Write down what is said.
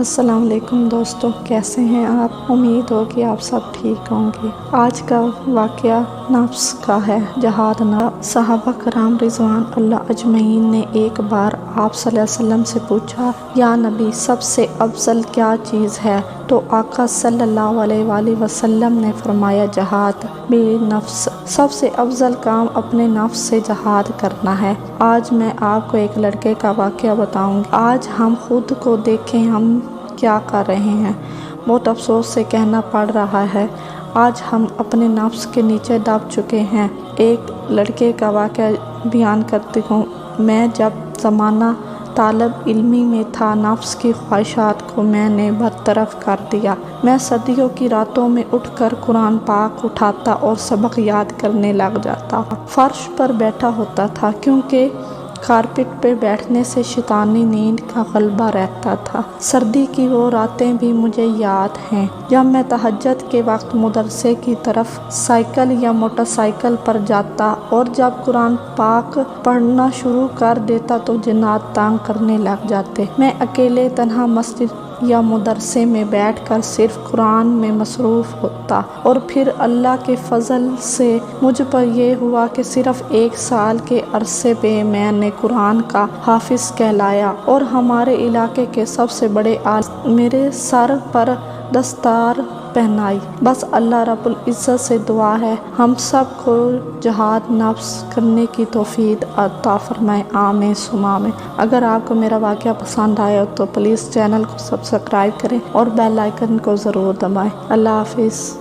السلام علیکم دوستو، کیسے ہیں آپ؟ امید ہو کہ آپ سب ٹھیک ہوں گے۔ آج کا واقعہ نفس کا ہے، جہاد نفس۔ صحابہ کرام رضوان اللہ اجمعین نے ایک بار آپ صلی اللہ علیہ وسلم سے پوچھا، یا نبی، سب سے افضل کیا چیز ہے؟ تو آقا صلی اللہ علیہ وآلہ وسلم نے فرمایا، جہاد بالنفس۔ سب سے افضل کام اپنے نفس سے جہاد کرنا ہے۔ آج میں آپ کو ایک لڑکے کا واقعہ بتاؤں گی۔ آج ہم خود کو دیکھیں، ہم کیا کر رہے ہیں۔ بہت افسوس سے کہنا پڑ رہا ہے، آج ہم اپنے نفس کے نیچے دب چکے ہیں۔ ایک لڑکے کا واقعہ بیان کرتی ہوں۔ میں جب زمانہ طالب علمی میں تھا، نفس کی خواہشات کو میں نے برطرف کر دیا۔ میں صدیوں کی راتوں میں اٹھ کر قرآن پاک اٹھاتا اور سبق یاد کرنے لگ جاتا۔ فرش پر بیٹھا ہوتا تھا، کیونکہ کارپٹ پہ بیٹھنے سے شیطانی نیند کا غلبہ رہتا تھا۔ سردی کی وہ راتیں بھی مجھے یاد ہیں جب میں تہجد کے وقت مدرسے کی طرف سائیکل یا موٹر سائیکل پر جاتا، اور جب قرآن پاک پڑھنا شروع کر دیتا تو جنات تنگ کرنے لگ جاتے۔ میں اکیلے تنہا مسجد یا مدرسے میں بیٹھ کر صرف قرآن میں مصروف ہوتا، اور پھر اللہ کے فضل سے مجھ پر یہ ہوا کہ صرف 1 سال کے عرصے میں میں نے قرآن کا حافظ کہلایا، اور ہمارے علاقے کے سب سے بڑے عالم میرے سر پر دستار پہنائی۔ بس اللہ رب العزت سے دعا ہے ہم سب کو جہاد نفس کرنے کی توفیق عطا فرمائے، آمین ثم آمین۔ اگر آپ کو میرا واقعہ پسند آیا تو پلیز چینل کو سبسکرائب کریں اور بیل آئیکن کو ضرور دبائیں۔ اللہ حافظ۔